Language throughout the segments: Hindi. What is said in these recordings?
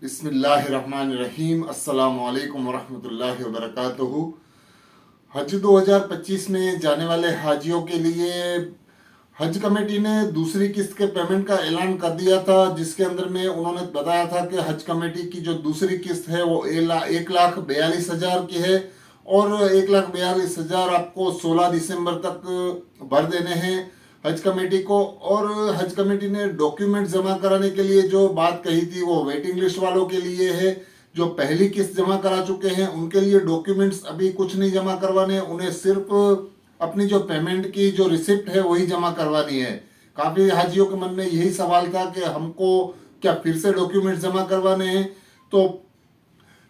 बिस्मिल्लाहिर्रहमानिर्रहीम। अस्सलामु अलैकुम वरहमतुल्लाहि वबरकातुहू। हज 2025 में जाने वाले हाजियों के लिए हज कमेटी ने दूसरी किस्त के पेमेंट का ऐलान कर दिया था, जिसके अंदर में उन्होंने बताया था कि हज कमेटी की जो दूसरी किस्त है वो 1,42,000 की है और 1,42,000 आपको 16 दिसंबर तक भर देने हैं हज कमेटी को। और हज कमेटी ने डॉक्यूमेंट जमा कराने के लिए जो बात कही थी वो वेटिंग लिस्ट वालों के लिए है। जो पहली किस्त जमा करा चुके हैं उनके लिए डॉक्यूमेंट्स अभी कुछ नहीं जमा करवाने, उन्हें सिर्फ अपनी जो पेमेंट की जो रिसिप्ट है वही जमा करवानी है। काफी हाजियों के मन में यही सवाल था कि हमको क्या फिर से डॉक्यूमेंट जमा करवाने हैं। तो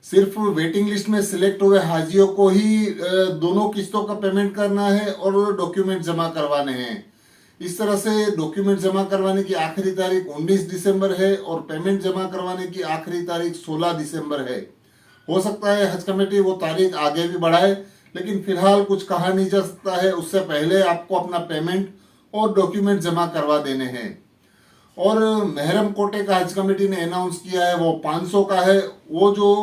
सिर्फ वेटिंग लिस्ट में सिलेक्ट हुए हाजियों को ही दोनों किस्तों का पेमेंट करना है और डॉक्यूमेंट जमा करवाने हैं। इस तरह से डॉक्यूमेंट जमा करवाने की आखिरी तारीख 19 दिसंबर है और पेमेंट जमा करवाने की आखिरी तारीख 16 दिसंबर है। हो सकता है हज कमेटी वो तारीख आगे भी बढ़ाए, लेकिन फिलहाल कुछ कहा नहीं जा सकता है। उससे पहले आपको अपना पेमेंट और डॉक्यूमेंट जमा करवा देने हैं। और महरम कोटे का हज कमेटी ने अनाउंस किया है वो 500 का है। वो जो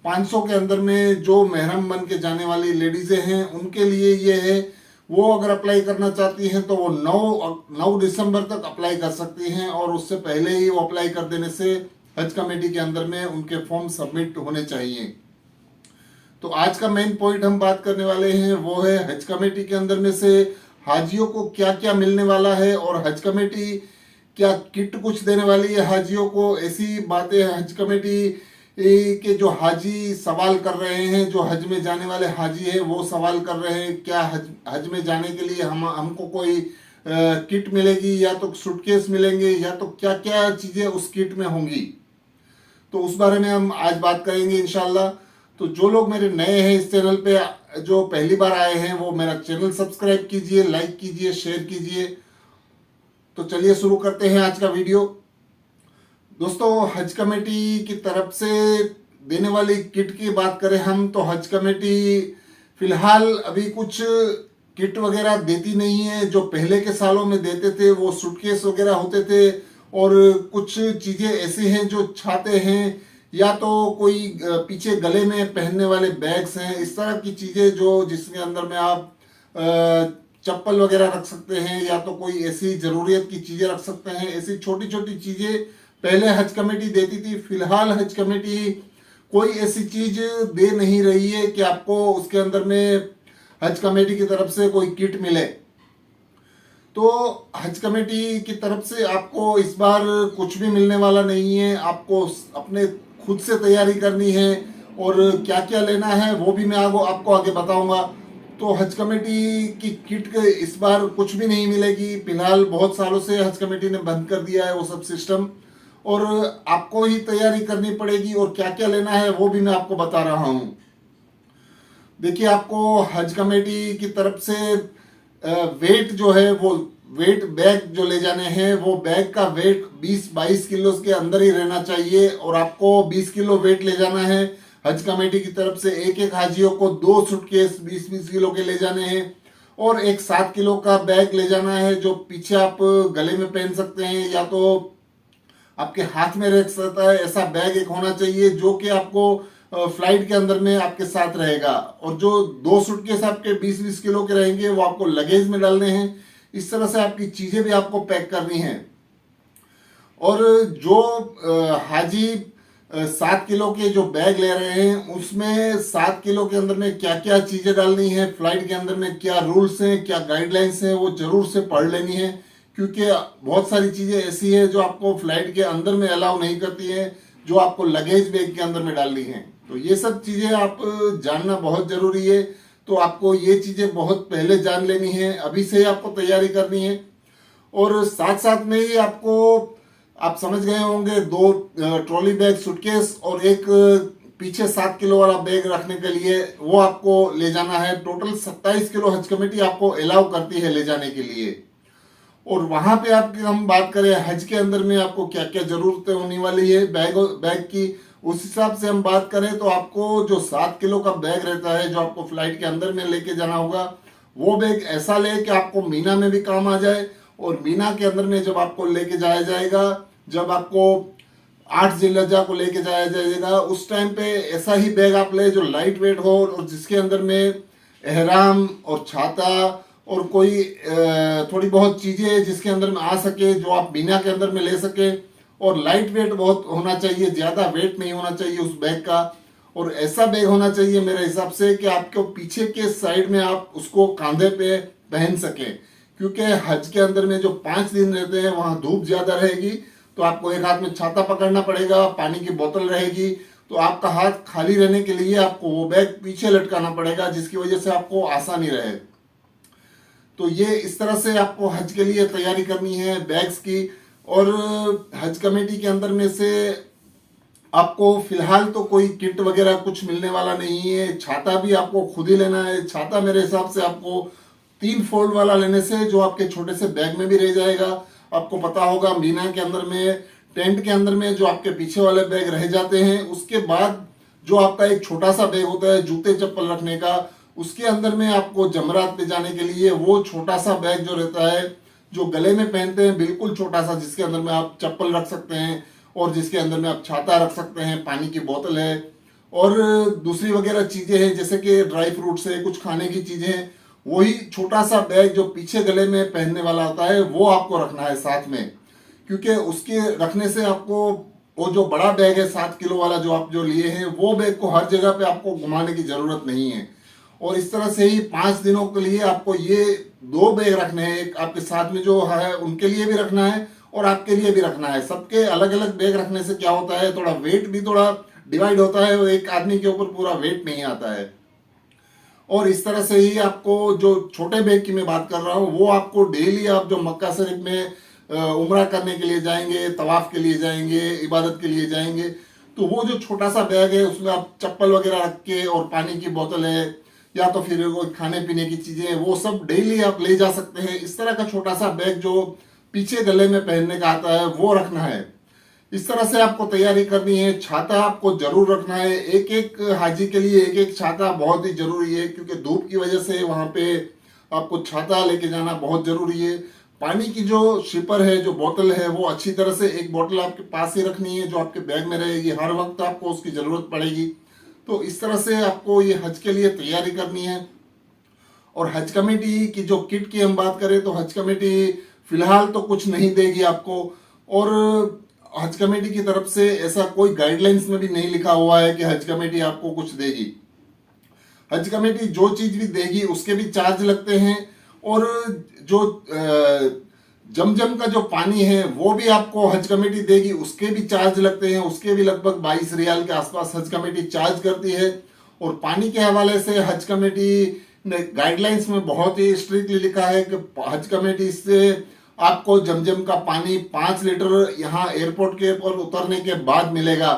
500 के अंदर में जो महरम बन के जाने वाली लेडीजें हैं उनके लिए ये है, वो अगर अप्लाई करना चाहती हैं तो वो 9 दिसंबर तक अप्लाई कर सकती हैं और उससे पहले ही वो अप्लाई कर देने से हज कमेटी के अंदर में उनके फॉर्म सबमिट होने चाहिए। तो आज का मेन पॉइंट हम बात करने वाले हैं वो है हज कमेटी के अंदर में से हाजियों को क्या क्या मिलने वाला है और हज कमेटी क्या किट कुछ देने वाली है हाजियों को। ऐसी बातें हज कमेटी के जो हाजी सवाल कर रहे हैं, जो हज में जाने वाले हाजी है वो सवाल कर रहे हैं क्या हज में जाने के लिए हमको कोई किट मिलेगी या तो सूटकेस मिलेंगे या तो क्या क्या चीज़ें उस किट में होंगी। तो उस बारे में हम आज बात करेंगे इंशाल्लाह। तो जो लोग मेरे नए हैं इस चैनल पे, जो पहली बार आए हैं, वो मेरा चैनल सब्सक्राइब कीजिए, लाइक कीजिए, शेयर कीजिए। तो चलिए शुरू करते हैं आज का वीडियो। दोस्तों, हज कमेटी की तरफ से देने वाली किट की बात करें हम तो हज कमेटी फिलहाल अभी कुछ किट वगैरह देती नहीं है। जो पहले के सालों में देते थे वो सूटकेस वगैरह होते थे और कुछ चीज़ें ऐसी हैं जो छाते हैं या तो कोई पीछे गले में पहनने वाले बैग्स हैं, इस तरह की चीज़ें जो जिसके अंदर में आप चप्पल वगैरह रख सकते हैं या तो कोई ऐसी ज़रूरियत की चीज़ें रख सकते हैं। ऐसी छोटी छोटी चीज़ें पहले हज कमेटी देती थी। फिलहाल हज कमेटी कोई ऐसी चीज दे नहीं रही है कि आपको उसके अंदर में हज कमेटी की तरफ से कोई किट मिले। तो हज कमेटी की तरफ से आपको इस बार कुछ भी मिलने वाला नहीं है। आपको अपने खुद से तैयारी करनी है और क्या क्या लेना है वो भी मैं आपको आगे बताऊंगा। तो हज कमेटी की किट इस बार कुछ भी नहीं मिलेगी। फिलहाल बहुत सालों से हज कमेटी ने बंद कर दिया है वो सब सिस्टम और आपको ही तैयारी करनी पड़ेगी और क्या क्या लेना है वो भी मैं आपको बता रहा हूं। देखिए, आपको हज कमेटी की तरफ से वेट जो है वो वेट बैग जो ले जाने हैं वो बैग का वेट 20-22 किलो के अंदर ही रहना चाहिए और आपको 20 किलो वेट ले जाना है। हज कमेटी की तरफ से एक एक हाजियों को 2 सूटकेस 20-20 किलो के ले जाने हैं और एक 7 किलो का बैग ले जाना है जो पीछे आप गले में पहन सकते हैं या तो आपके हाथ में रख सकता है। ऐसा बैग एक होना चाहिए जो कि आपको फ्लाइट के अंदर में आपके साथ रहेगा। और जो 2 सूटकेस आपके 20-20 किलो के रहेंगे वो आपको लगेज में डालने हैं। इस तरह से आपकी चीजें भी आपको पैक करनी है। और जो हाजी 7 किलो के जो बैग ले रहे हैं उसमें 7 किलो के अंदर में क्या क्या चीजें डालनी है, फ्लाइट के अंदर में क्या रूल्स हैं, क्या गाइडलाइंस हैं, वो जरूर से पढ़ लेनी है। क्योंकि बहुत सारी चीजें ऐसी है जो आपको फ्लाइट के अंदर में अलाउ नहीं करती है, जो आपको लगेज बैग के अंदर में डालनी है। तो ये सब चीजें आप जानना बहुत जरूरी है। तो आपको ये चीजें बहुत पहले जान लेनी है, अभी से ही आपको तैयारी करनी है। और साथ साथ में ही आपको, आप समझ गए होंगे, 2 ट्रॉली बैग सूटकेस और एक पीछे 7 किलो वाला बैग रखने के लिए वो आपको ले जाना है। टोटल 27 किलो हज कमेटी आपको अलाउ करती है ले जाने के लिए। और वहां पे आपकी हम बात करें हज के अंदर में आपको क्या क्या जरूरतें होने वाली है बैग की, उस हिसाब से हम बात करें तो आपको जो 7 किलो का बैग रहता है जो आपको फ्लाइट के अंदर में लेके जाना होगा, वो बैग ऐसा ले कि आपको मीना में भी काम आ जाए। और मीना के अंदर में जब आपको लेके जाया जाएगा, जब आपको 8 जिलहज्जा को लेके जाया जाएगा। उस टाइम पे ऐसा ही बैग आप ले जो लाइट वेट हो और जिसके अंदर में एहराम और छाता और कोई थोड़ी बहुत चीज़ें जिसके अंदर में आ सके, जो आप बिना के अंदर में ले सके, और लाइट वेट बहुत होना चाहिए, ज़्यादा वेट नहीं होना चाहिए उस बैग का। और ऐसा बैग होना चाहिए मेरे हिसाब से कि आपको पीछे के साइड में आप उसको कंधे पे पहन सके, क्योंकि हज के अंदर में जो 5 दिन रहते हैं वहाँ धूप ज़्यादा रहेगी, तो आपको एक हाथ में छाता पकड़ना पड़ेगा, पानी की बोतल रहेगी, तो आपका हाथ खाली रहने के लिए आपको वो बैग पीछे लटकाना पड़ेगा, जिसकी वजह से आपको आसानी रहे। तो ये इस तरह से आपको हज के लिए तैयारी करनी है बैग्स की। और हज कमेटी के अंदर में से आपको फिलहाल तो कोई किट वगैरह कुछ मिलने वाला नहीं है। छाता भी आपको खुद ही लेना है। छाता मेरे हिसाब से आपको 3 फोल्ड वाला लेने से जो आपके छोटे से बैग में भी रह जाएगा। आपको पता होगा मीना के अंदर में, टेंट के अंदर में जो आपके पीछे वाले बैग रह जाते हैं, उसके बाद जो आपका एक छोटा सा बैग होता है जूते चप्पल रखने का, उसके अंदर में आपको जमरात पे जाने के लिए वो छोटा सा बैग जो रहता है, जो गले में पहनते हैं, बिल्कुल छोटा सा, जिसके अंदर में आप चप्पल रख सकते हैं और जिसके अंदर में आप छाता रख सकते हैं, पानी की बोतल है और दूसरी वगैरह चीजें हैं जैसे कि ड्राई फ्रूट्स है, कुछ खाने की चीजें हैं। वही छोटा सा बैग जो पीछे गले में पहनने वाला होता है वो आपको रखना है साथ में, क्योंकि उसके रखने से आपको वो जो बड़ा बैग है 7 किलो वाला जो आप जो लिए हैं, वो बैग को हर जगह पे आपको घुमाने की जरूरत नहीं है। और इस तरह से ही 5 दिनों के लिए आपको ये 2 बैग रखने हैं, एक आपके साथ में जो है उनके लिए भी रखना है और आपके लिए भी रखना है। सबके अलग अलग बैग रखने से क्या होता है, थोड़ा वेट भी थोड़ा डिवाइड होता है, एक आदमी के ऊपर पूरा वेट नहीं आता है। और इस तरह से ही आपको जो छोटे बैग की मैं बात कर रहा हूँ, वो आपको डेली आप जो मक्का शरीफ में उम्रा करने के लिए जाएंगे, तवाफ के लिए जाएंगे, इबादत के लिए जाएंगे, तो वो जो छोटा सा बैग है उसमें आप चप्पल वगैरह रख के और पानी की बोतल है या तो फिर वो खाने पीने की चीजें हैं, वो सब डेली आप ले जा सकते हैं। इस तरह का छोटा सा बैग जो पीछे गले में पहनने का आता है वो रखना है। इस तरह से आपको तैयारी करनी है। छाता आपको जरूर रखना है। एक एक हाजी के लिए एक एक छाता बहुत ही जरूरी है, क्योंकि धूप की वजह से वहां पे आपको छाता लेके जाना बहुत जरूरी है। पानी की जो शिपर है, जो बोतल है, वो अच्छी तरह से एक बोतल आपके पास ही रखनी है जो आपके बैग में रहेगी, हर वक्त आपको उसकी जरूरत पड़ेगी। तो इस तरह से आपको ये हज के लिए तैयारी करनी है। और हज कमेटी की जो किट की हम बात करें तो हज कमेटी फिलहाल तो कुछ नहीं देगी आपको, और हज कमेटी की तरफ से ऐसा कोई गाइडलाइंस में भी नहीं लिखा हुआ है कि हज कमेटी आपको कुछ देगी। हज कमेटी जो चीज भी देगी उसके भी चार्ज लगते हैं, और जो जमजम का जो पानी है वो भी आपको हज कमेटी देगी, उसके भी चार्ज लगते हैं। उसके भी लगभग 22 रियाल के आसपास हज कमेटी चार्ज करती है। और पानी के हवाले से हज कमेटी ने गाइडलाइंस में बहुत ही स्ट्रिक्टली लिखा है कि हज कमेटी से आपको जमजम का पानी 5 लीटर यहाँ एयरपोर्ट के ऊपर उतरने के बाद मिलेगा।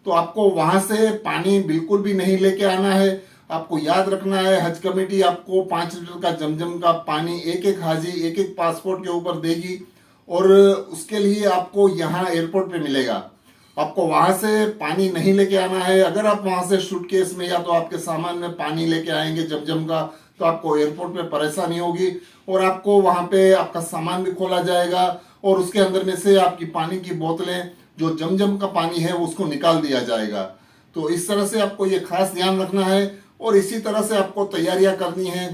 तो आपको वहां से पानी बिल्कुल भी नहीं लेके आना है। आपको याद रखना है हज कमेटी आपको 5 लीटर का जमजम का पानी एक एक हाजी एक एक पासपोर्ट के ऊपर देगी, और उसके लिए आपको यहाँ एयरपोर्ट पे मिलेगा। आपको वहां से पानी नहीं लेके आना है। अगर आप वहां से सूटकेस में या तो आपके सामान में पानी लेके आएंगे जमजम का, तो आपको एयरपोर्ट पे परेशानी होगी, और आपको वहां पे आपका सामान भी खोला जाएगा और उसके अंदर में से आपकी पानी की बोतलें जो जमजम का पानी है उसको निकाल दिया जाएगा। तो इस तरह से आपको ये खास ध्यान रखना है, और इसी तरह से आपको तैयारियां करनी है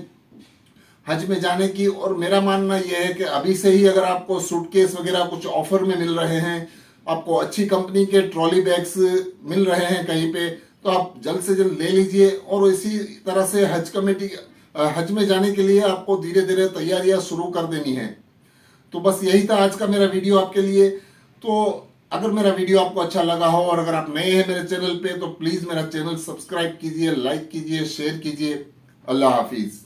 हज में जाने की। और मेरा मानना यह है कि अभी से ही अगर आपको सूटकेस वगैरह कुछ ऑफर में मिल रहे हैं, आपको अच्छी कंपनी के ट्रॉली बैग्स मिल रहे हैं कहीं पे, तो आप जल्द से जल्द ले लीजिए। और इसी तरह से हज कमेटी हज में जाने के लिए आपको धीरे धीरे तैयारियां शुरू कर देनी है। तो बस यही था आज का मेरा वीडियो आपके लिए। तो अगर मेरा वीडियो आपको अच्छा लगा हो और अगर आप नए हैं मेरे चैनल पे, तो प्लीज़ मेरा चैनल सब्सक्राइब कीजिए, लाइक कीजिए, शेयर कीजिए। अल्लाह हाफिज़।